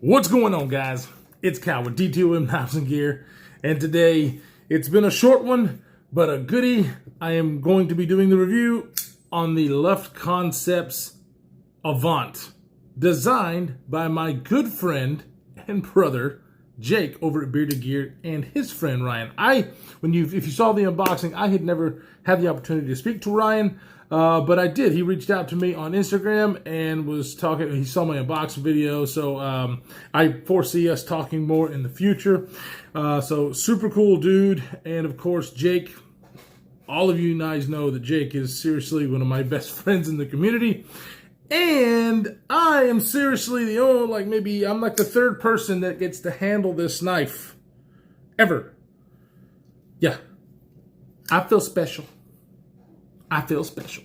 What's going on, guys? It's Cal with DTOM Knives and Gear, and today it's been a short one, but a goodie. I am going to be doing the review on the Luft Concepts Avant, designed by my good friend and brother Jake over at Bearded Gear and his friend Ryan. If you saw the unboxing, I had never had the opportunity to speak to Ryan, but I did. He reached out to me on Instagram and was talking. He saw my unboxing video, so I foresee us talking more in the future. So super cool dude, and of course Jake. All of you guys know that Jake is seriously one of my best friends in the community. And I am seriously the only, I'm like the third person that gets to handle this knife ever. Yeah. I feel special. I feel special.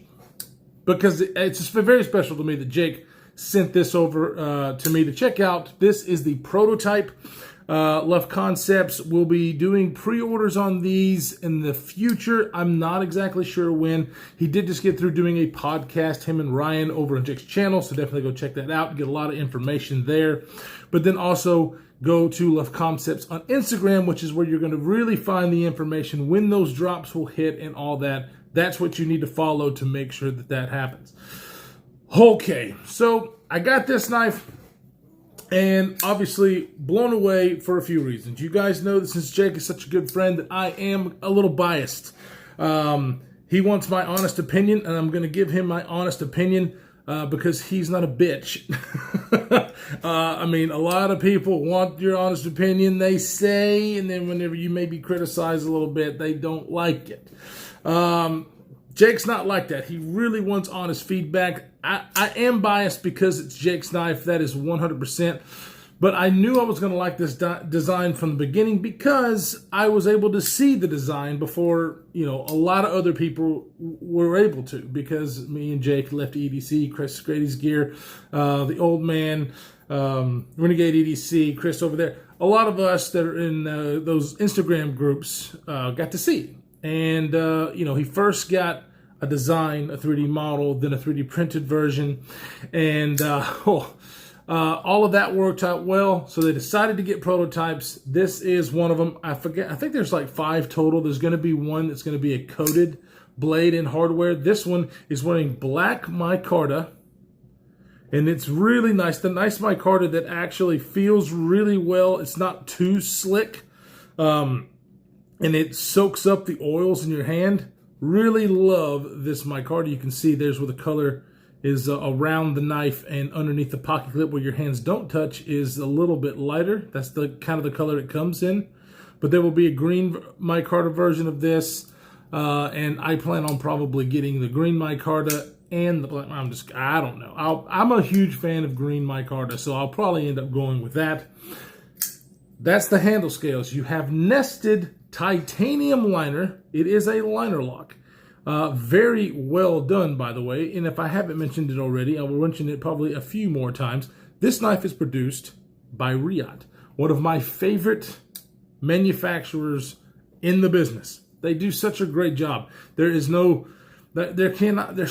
Because it's just very special to me that Jake sent this over to me to check out. This is the prototype. Luft Concepts will be doing pre-orders on these in the future. I'm not exactly sure when. He did just get through doing a podcast, him and Ryan, over on Jake's channel, so definitely go check that out and get a lot of information there. But then also go to Luft Concepts on Instagram, which is where you're going to really find the information when those drops will hit and all that. That's what you need to follow to make sure that that happens. Okay, so I got this knife. And obviously blown away for a few reasons. You guys know that since Jake is such a good friend that I am a little biased. He wants my honest opinion, and I'm going to give him my honest opinion because he's not a bitch. I mean, a lot of people want your honest opinion, they say, and then whenever you maybe criticize a little bit, they don't like it. Jake's not like that. He really wants honest feedback. I am biased because it's Jake's knife. That is 100%. But I knew I was going to like this design from the beginning because I was able to see the design before, a lot of other people were able to, because me and Jake left EDC, Chris Grady's Gear, the old man, Renegade EDC, Chris over there. A lot of us that are in those Instagram groups got to see. And, he first got a design, a 3D model, then a 3D printed version. And all of that worked out well. So they decided to get prototypes. This is one of them. I think there's like 5 total. There's going to be one that's going to be a coated blade in hardware. This one is wearing black micarta. And it's really nice. The nice micarta that actually feels really well. It's not too slick. And it soaks up the oils in your hand. Really love this micarta. You can see there's where the color is around the knife, and underneath the pocket clip where your hands don't touch is a little bit lighter. That's the kind of the color it comes in. But there will be a green micarta version of this, and I plan on probably getting the green micarta and the black. I don't know. I'm a huge fan of green micarta, so I'll probably end up going with that. That's the handle scales. You have nested titanium liner. It is a liner lock. Very well done, by the way. And if I haven't mentioned it already, I will mention it probably a few more times. This knife is produced by Riot, one of my favorite manufacturers in the business. They do such a great job. There's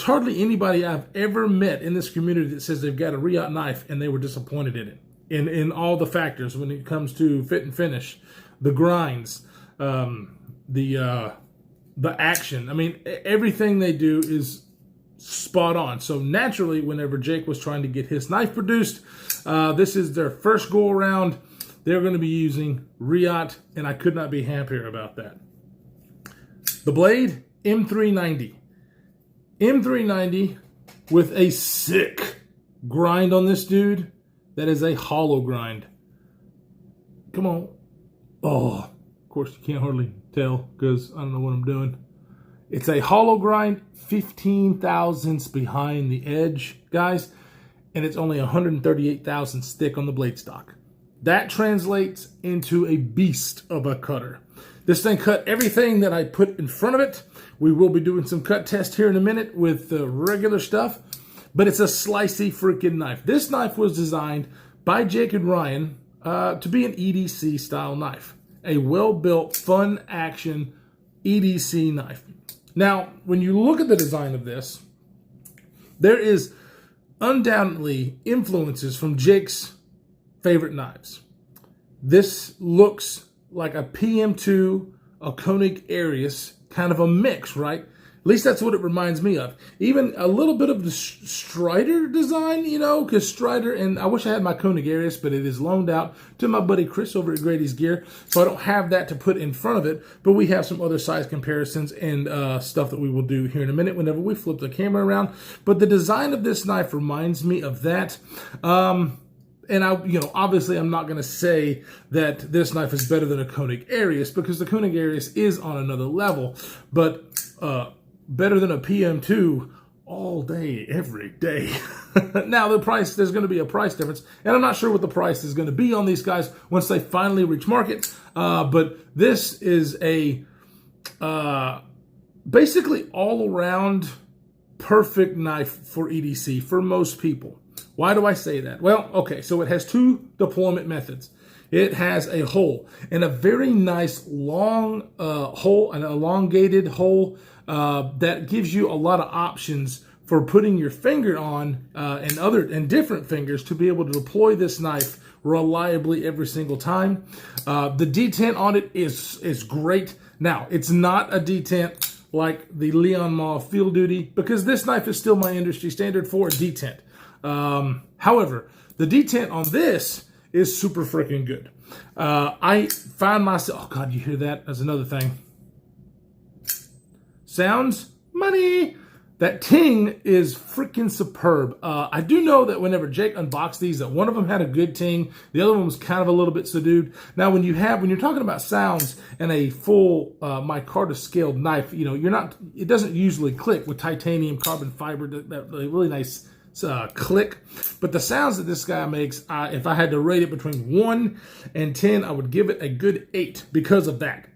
hardly anybody I've ever met in this community that says they've got a Riot knife and they were disappointed in it. In all the factors when it comes to fit and finish, the grinds, the action. I mean, everything they do is spot on. So naturally, whenever Jake was trying to get his knife produced, this is their first go around. They're going to be using Riot, and I could not be happier about that. The blade, M390. M390 with a sick grind on this dude. That is a hollow grind. Come on. Oh, of course you can't hardly tell because I don't know what I'm doing. It's a hollow grind, 15 thousandths behind the edge, guys. And it's only 138 thousandths thick on the blade stock. That translates into a beast of a cutter. This thing cut everything that I put in front of it. We will be doing some cut tests here in a minute with the regular stuff. But it's a slicey freaking knife. This knife was designed by Jake and Ryan to be an EDC style knife. A well-built, fun action EDC knife. Now, when you look at the design of this, there is undoubtedly influences from Jake's favorite knives. This looks like a PM2, a Koenig Arius, kind of a mix, right? At least that's what it reminds me of. Even a little bit of the Strider design, you know, because Strider, and I wish I had my Koenig Arius, but it is loaned out to my buddy Chris over at Grady's Gear, so I don't have that to put in front of it, but we have some other size comparisons and stuff that we will do here in a minute whenever we flip the camera around. But the design of this knife reminds me of that. And obviously I'm not going to say that this knife is better than a Koenig Arius, because the Koenig Arius is on another level, but better than a PM2 all day, every day. Now, the price, there's going to be a price difference, and I'm not sure what the price is going to be on these guys once they finally reach market, but this is a basically all-around perfect knife for EDC for most people. Why do I say that? Well, okay, so it has two deployment methods. It has a hole, and a very nice long hole, an elongated hole that gives you a lot of options for putting your finger on and different fingers to be able to deploy this knife reliably every single time. The detent on it is great. Now, it's not a detent like the Leon Mall Field Duty, because this knife is still my industry standard for a detent. However, the detent on this is super freaking good. I find myself, oh God, you hear that? That's another thing. Sounds money. That ting is freaking superb. I do know that whenever Jake unboxed these, that one of them had a good ting. The other one was kind of a little bit subdued. Now, when you're talking about sounds and a full micarta scaled knife, you know, it doesn't usually click with titanium carbon fiber, that really nice click. But the sounds that this guy makes, if I had to rate it between 1 and 10, I would give it a good 8 because of that.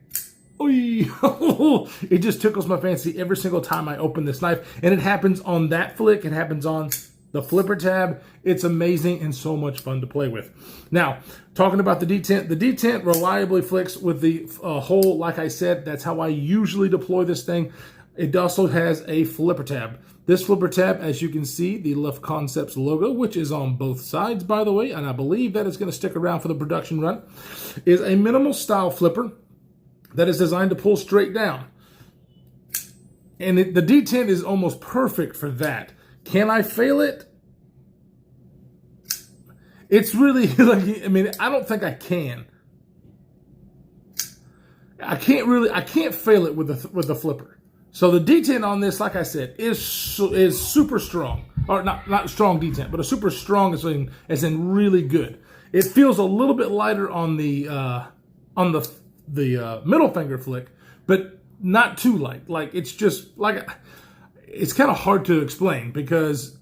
It just tickles my fancy every single time I open this knife, and it happens on that flick. It happens on the flipper tab. It's amazing and so much fun to play with. Now, talking about the detent reliably flicks with the hole. Like I said, that's how I usually deploy this thing. It also has a flipper tab. This flipper tab, as you can see, the Luft Concepts logo, which is on both sides, by the way, and I believe that is going to stick around for the production run, is a minimal style flipper that is designed to pull straight down. And the detent is almost perfect for that. Can I fail it? It's really, I don't think I can. I can't fail it with the flipper. So the detent on this, like I said, is super strong. Or not strong detent, but a super strong as in really good. It feels a little bit lighter on the middle finger flick, but not too light. Like, it's just like, it's kind of hard to explain, because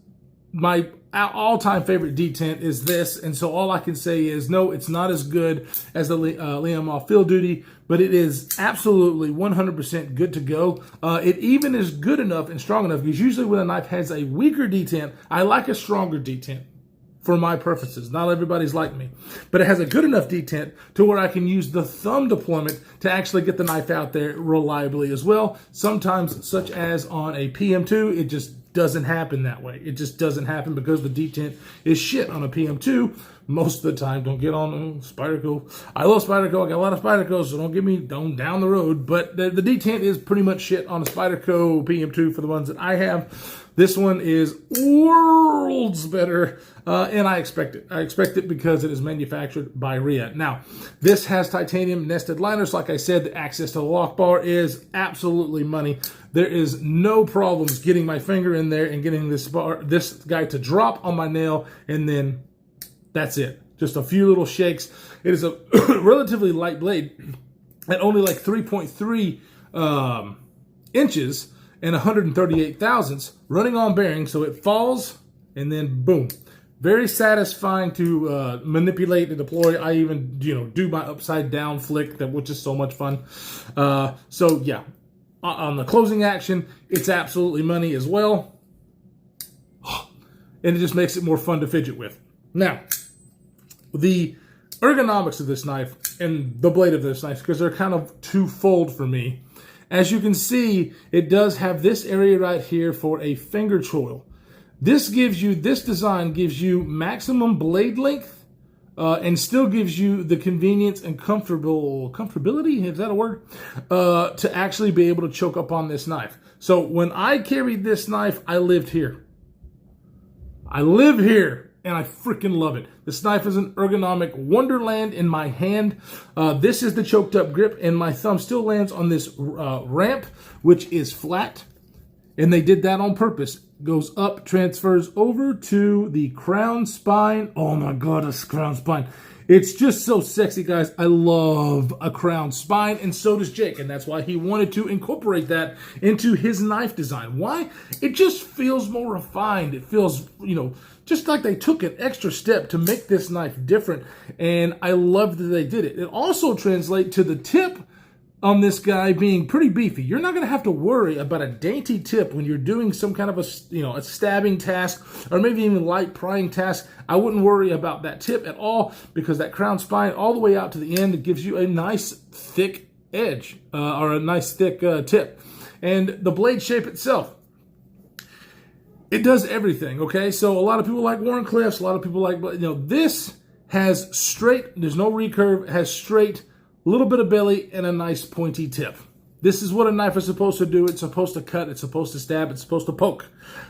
my all-time favorite detent is this, and so all I can say is, no, it's not as good as the Leon Mall Field Duty, but it is absolutely 100% good to go. It even is good enough and strong enough, because usually when a knife has a weaker detent, I like a stronger detent for my purposes. Not everybody's like me, but it has a good enough detent to where I can use the thumb deployment to actually get the knife out there reliably as well. Sometimes, such as on a PM2, it just doesn't happen that way. It just doesn't happen because the detent is shit on a PM2 most of the time. Don't get on Spyderco. I love Spyderco. I got a lot of Spydercos, so don't get me down the road. But the detent is pretty much shit on a Spyderco PM2 for the ones that I have. This one is worlds better, and I expect it. I expect it because it is manufactured by RIA. Now, this has titanium nested liners. Like I said, the access to the lock bar is absolutely money. There is no problems getting my finger in there and getting this guy to drop on my nail, and then that's it. Just a few little shakes. It is a relatively light blade at only like 3.3 inches and 138 thousandths, running on bearings, so it falls and then boom. Very satisfying to manipulate and deploy. I even do my upside down flick, which is so much fun. So yeah, on the closing action, it's absolutely money as well, and it just makes it more fun to fidget with. Now, the ergonomics of this knife and the blade of this knife, because they're kind of twofold for me. As you can see, it does have this area right here for a finger choil. This design gives you maximum blade length and still gives you the convenience and comfortability, is that a word? To actually be able to choke up on this knife. So when I carried this knife, I lived here. I live here, and I freaking love it. This knife is an ergonomic wonderland in my hand. This is the choked up grip, and my thumb still lands on this ramp, which is flat. And they did that on purpose. Goes up, transfers over to the crown spine. Oh my God, this crown spine. It's just so sexy, guys. I love a crown spine, and so does Jake. And that's why he wanted to incorporate that into his knife design. Why? It just feels more refined. It feels, you know, just like they took an extra step to make this knife different. And I love that they did it. It also translates to the tip on this guy being pretty beefy. You're not going to have to worry about a dainty tip when you're doing some kind of a stabbing task or maybe even light prying task. I wouldn't worry about that tip at all because that crown spine all the way out to the end, it gives you a nice thick edge or a nice thick tip. And the blade shape itself, it does everything, okay? So a lot of people like Warren Cliffs, a lot of people like, this has straight, there's no recurve, has straight, little bit of belly, and a nice pointy tip. This is what a knife is supposed to do. It's supposed to cut, it's supposed to stab, it's supposed to poke.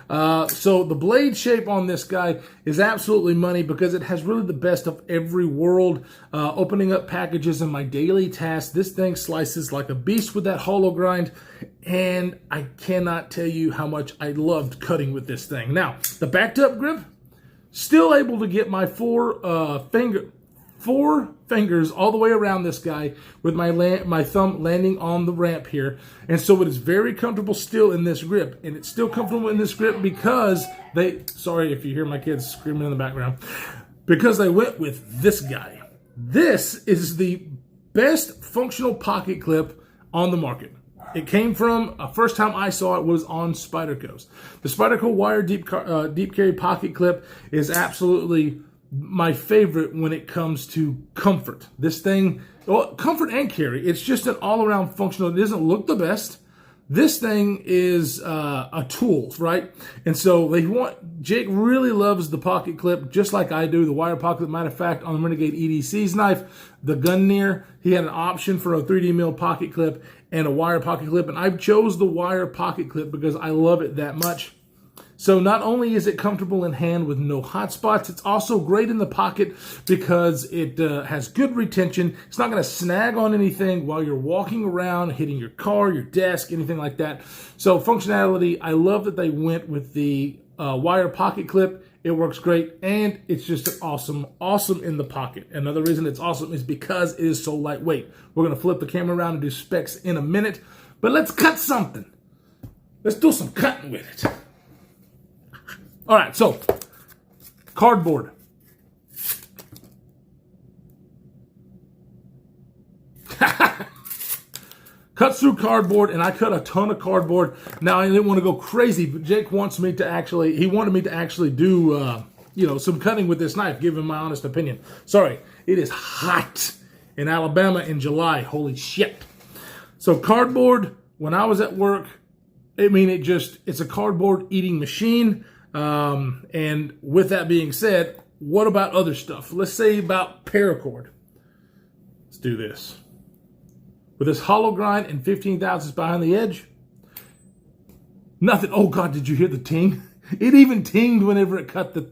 So the blade shape on this guy is absolutely money because it has really the best of every world. Opening up packages in my daily tasks, this thing slices like a beast with that hollow grind, and I cannot tell you how much I loved cutting with this thing. Now, the backed up grip, still able to get my four fingers all the way around this guy with my thumb landing on the ramp here. And so it is very comfortable still in this grip. And it's still comfortable in this grip because sorry if you hear my kids screaming in the background, because they went with this guy. This is the best functional pocket clip on the market. It came from, first time I saw it was on Spyderco's. The Spyderco wire deep carry pocket clip is absolutely my favorite when it comes to comfort. This thing, well, comfort and carry, it's just an all-around functional. It doesn't look the best. This thing is a tool, right? And so Jake really loves the pocket clip, just like I do, the wire pocket clip. Matter of fact, on the Renegade EDC's knife, the Gunneer, he had an option for a 3D mill pocket clip and a wire pocket clip, and I chose the wire pocket clip because I love it that much. So not only is it comfortable in hand with no hot spots, it's also great in the pocket because it has good retention. It's not going to snag on anything while you're walking around, hitting your car, your desk, anything like that. So functionality, I love that they went with the wire pocket clip. It works great, and it's just awesome in the pocket. Another reason it's awesome is because it is so lightweight. We're going to flip the camera around and do specs in a minute, but let's cut something. Let's do some cutting with it. All right, so cardboard. Cuts through cardboard, and I cut a ton of cardboard. Now, I didn't want to go crazy, but Jake wants me to actually, he wanted me to actually do, some cutting with this knife, give him my honest opinion. Sorry, it is hot in Alabama in July. Holy shit. So cardboard, when I was at work, it's a cardboard eating machine. And with that being said, what about other stuff? Let's say about paracord. Let's do this. With this hollow grind and 15 thousandths behind the edge, nothing. Oh God, did you hear the ting? It even tinged whenever it cut the...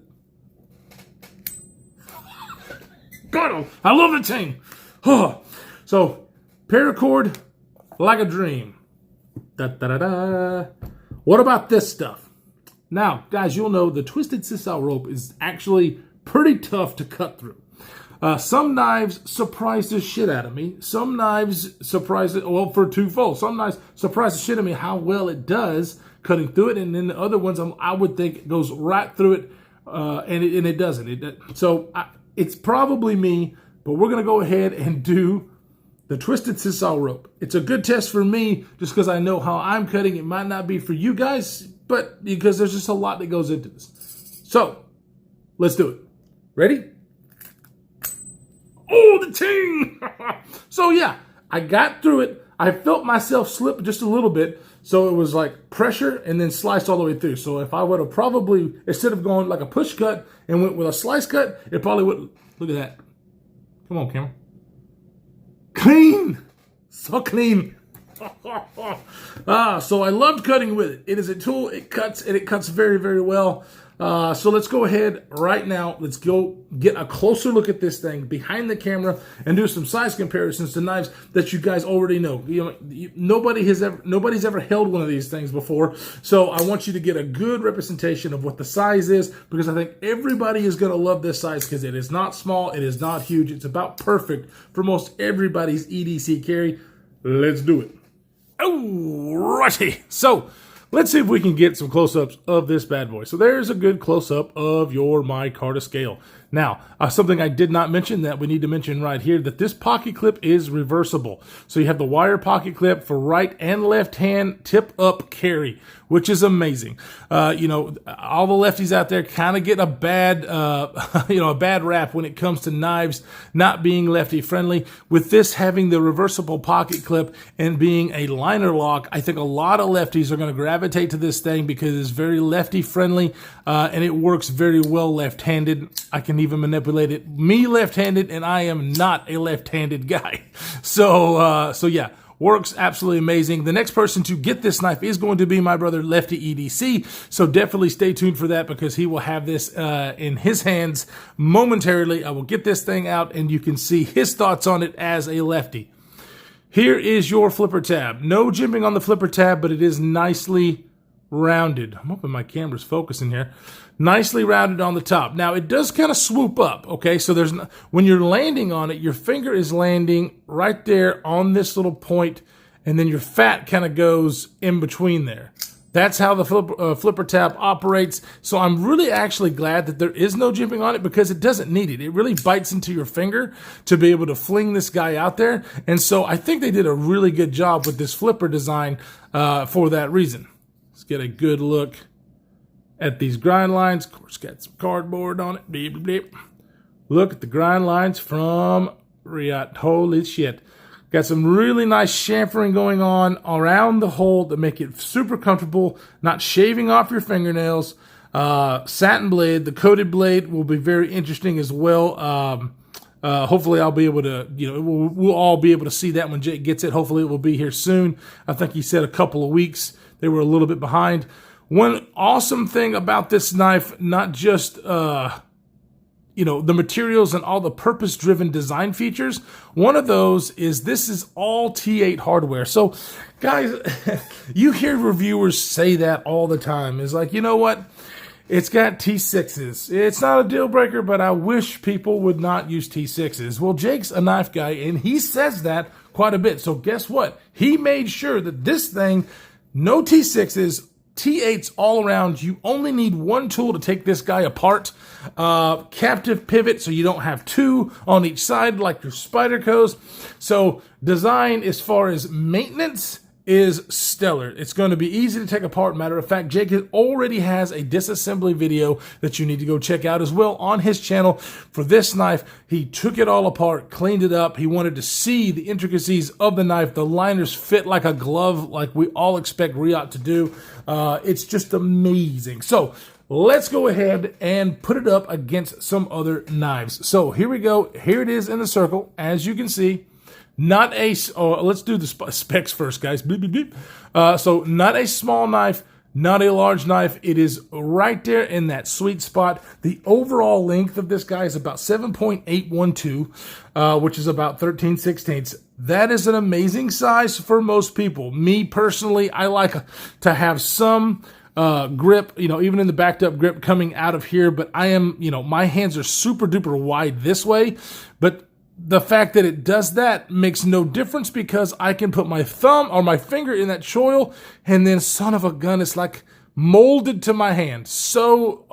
God, I love the ting. Oh. So, paracord, like a dream. Da, da, da, da. What about this stuff? Now, guys, you'll know the twisted sisal rope is actually pretty tough to cut through. Some knives surprise the shit out of me. Some knives surprise it, well, for twofold. Some knives surprise the shit out of me how well it does cutting through it, and then the other ones I would think it goes right through it, and it doesn't. It's probably me, but we're going to go ahead and do the twisted sisal rope. It's a good test for me just because I know how I'm cutting. It might not be for you guys, but because there's just a lot that goes into this. So, let's do it. Ready? Oh, the ting! So yeah, I got through it. I felt myself slip just a little bit. So it was like pressure and then sliced all the way through. So if I would have probably, instead of going like a push cut and went with a slice cut, it probably would, look at that. Come on, camera. Clean. So clean. So I loved cutting with it. It is a tool. It cuts, and it cuts very, very well. So let's go ahead right now. Let's go get a closer look at this thing behind the camera and do some size comparisons to knives that you guys already know. Nobody's ever held one of these things before. So I want you to get a good representation of what the size is, because I think everybody is going to love this size, because it is not small. It is not huge. It's about perfect for most everybody's EDC carry. Let's do it. Alrighty. So let's see if we can get some close-ups of this bad boy. So there's a good close-up of your micarta scale. Now, something I did not mention that we need to mention right here, that this pocket clip is reversible. So you have the wire pocket clip for right and left hand tip-up carry, which is amazing. All the lefties out there kind of get a bad, a bad rap when it comes to knives not being lefty-friendly. With this having the reversible pocket clip and being a liner lock, I think a lot of lefties are going to gravitate to this thing because it's very lefty-friendly, and it works very well left-handed. I can even manipulate it. Me left-handed, and I am not a left-handed guy. So yeah, works absolutely amazing. The next person to get this knife is going to be my brother Lefty EDC. So definitely stay tuned for that, because he will have this in his hands momentarily. I will get this thing out, and you can see his thoughts on it as a lefty. Here is your flipper tab. No jimping on the flipper tab, but it is nicely rounded. I'm hoping my camera's focusing here. Nicely rounded on the top. Now, it does kind of swoop up, okay? So when you're landing on it, your finger is landing right there on this little point, and then your fat kind of goes in between there. That's how the flipper tab operates. So I'm really actually glad that there is no jimping on it, because it doesn't need it. It really bites into your finger to be able to fling this guy out there. And so I think they did a really good job with this flipper design for that reason. Let's get a good look at these grind lines. Of course, got some cardboard on it. Beep, beep, beep. Look at the grind lines from Riot. Holy shit. Got some really nice chamfering going on around the hole to make it super comfortable, not shaving off your fingernails. Satin blade, the coated blade will be very interesting as well. Hopefully I'll be able to, we'll all be able to see that when Jake gets it. Hopefully it will be here soon. I think he said a couple of weeks. They were a little bit behind. One awesome thing about this knife, not just, the materials and all the purpose-driven design features. One of those is this is all T8 hardware. So, guys, you hear reviewers say that all the time. It's like, you know what? It's got T6s. It's not a deal breaker, but I wish people would not use T6s. Well, Jake's a knife guy, and he says that quite a bit. So guess what? He made sure that this thing, no T6s, T8s all around. You only need one tool to take this guy apart. Captive pivot, so you don't have two on each side like your Spydercos. So design as far as maintenance is stellar. It's going to be easy to take apart. Matter of fact, Jake already has a disassembly video that you need to go check out as well on his channel for this knife. He took it all apart, cleaned it up. He wanted to see the intricacies of the knife. The liners fit like a glove, like we all expect Riot to do. It's just amazing. So let's go ahead and put it up against some other knives. So here we go. Here it is in the circle, as you can see. Not a, let's do the specs first, guys. Beep, beep, beep. So not a small knife, not a large knife. It is right there in that sweet spot. The overall length of this guy is about 7.812, which is about 13/16. That is an amazing size for most people. Me personally, I like to have some grip, even in the backed up grip coming out of here, but I am, my hands are super duper wide this way, but the fact that it does that makes no difference, because I can put my thumb or my finger in that choil, and then son of a gun, it's like molded to my hand. So,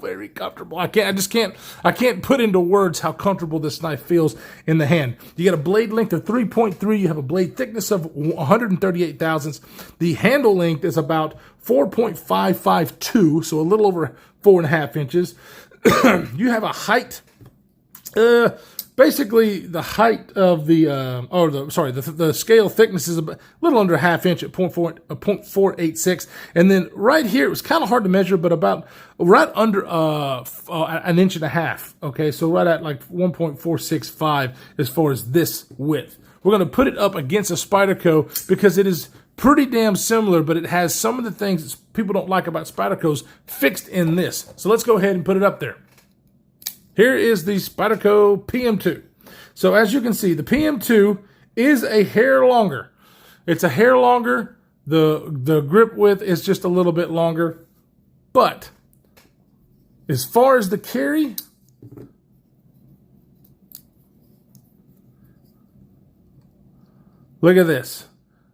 very comfortable. I can't put into words how comfortable this knife feels in the hand. You got a blade length of 3.3. You have a blade thickness of 138 thousandths. The handle length is about 4.552, so a little over 4.5 inches. You have a height, basically the height of the scale thickness is a little under a ½ inch at 0.486. And then right here, it was kind of hard to measure, but about right under an inch and a half. Okay, so right at like 1.465 as far as this width. We're going to put it up against a Spyderco because it is pretty damn similar, but it has some of the things that people don't like about Spydercos fixed in this. So let's go ahead and put it up there. Here is the Spyderco PM2. So as you can see, the PM2 is a hair longer. It's a hair longer. The grip width is just a little bit longer. But as far as the carry, look at this.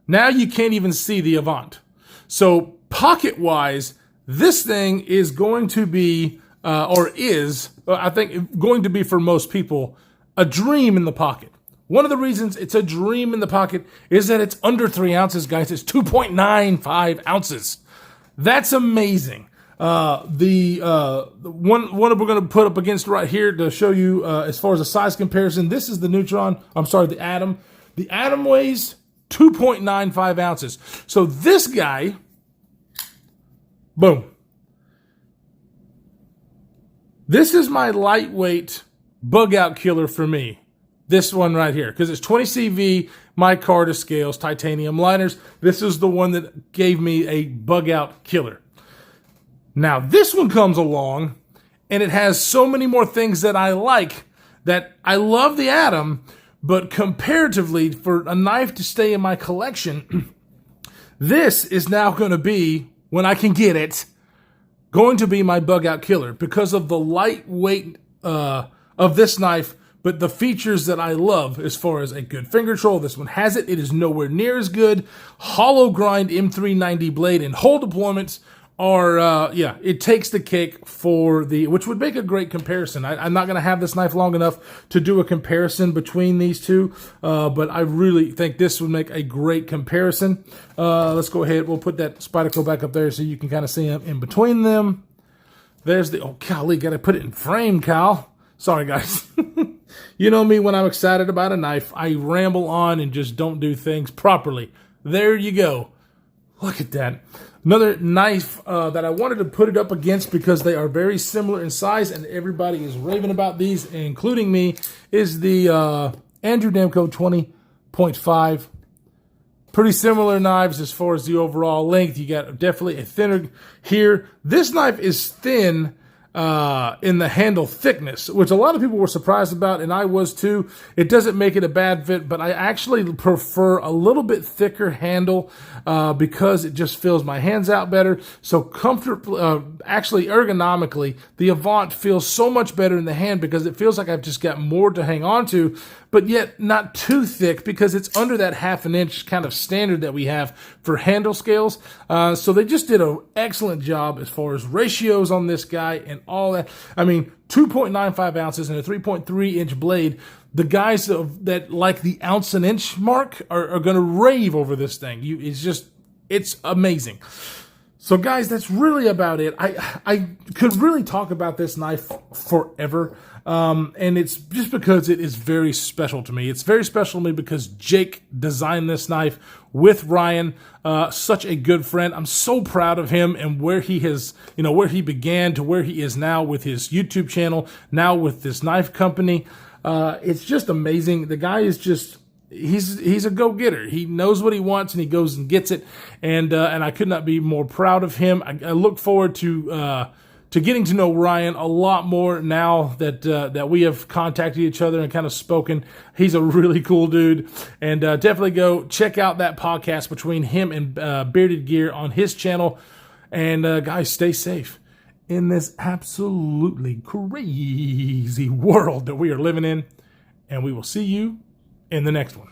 Now you can't even see the Avant. So pocket-wise, this thing is going to be, I think, going to be for most people, a dream in the pocket. One of the reasons it's a dream in the pocket is that it's under 3 ounces, guys. It's 2.95 ounces. That's amazing. The one we're going to put up against right here to show you as far as a size comparison, this is the the Atom. The Atom weighs 2.95 ounces. So this guy, boom. This is my lightweight bug out killer for me. This one right here, because it's 20 CV, micarta scales, titanium liners. This is the one that gave me a bug out killer. Now this one comes along and it has so many more things that I like, that I love the Atom, but comparatively for a knife to stay in my collection, this is now going to be, when I can get it, going to be my bug out killer because of the lightweight of this knife, but the features that I love as far as a good finger control. This one has it. It is nowhere near as good. Hollow grind M390 blade and hole deployments are, it takes the cake for which would make a great comparison. I'm not going to have this knife long enough to do a comparison between these two, but I really think this would make a great comparison. Let's go ahead. We'll put that Spyderco back up there so you can kind of see them in between them. There's oh, golly, got to put it in frame, Kyle. Sorry, guys. You know me, when I'm excited about a knife, I ramble on and just don't do things properly. There you go. Look at that. Another knife that I wanted to put it up against because they are very similar in size and everybody is raving about these, including me, is the Andrew Demko 20.5. Pretty similar knives as far as the overall length. You got definitely a thinner here. This knife is thin in the handle thickness, which a lot of people were surprised about, and I was too. It doesn't make it a bad fit, but I actually prefer a little bit thicker handle because it just fills my hands out better. So actually ergonomically, the Avant feels so much better in the hand because it feels like I've just got more to hang on to, but yet not too thick because it's under that ½ an inch kind of standard that we have for handle scales. So they just did an excellent job as far as ratios on this guy and all that. I mean, 2.95 ounces and a 3.3 inch blade. The guys that like the ounce an inch mark are going to rave over this thing. It's amazing. So guys, that's really about it. I could really talk about this knife forever. And it's just because it is very special to me. It's very special to me because Jake designed this knife with Ryan, such a good friend. I'm so proud of him and where he has, where he began to where he is now with his YouTube channel, now with this knife company. It's just amazing. The guy is just, he's a go-getter. He knows what he wants and he goes and gets it. And I could not be more proud of him. I look forward to getting to know Ryan a lot more now that we have contacted each other and kind of spoken. He's a really cool dude. And definitely go check out that podcast between him and Bearded Gear on his channel. And guys, stay safe in this absolutely crazy world that we are living in. And we will see you in the next one.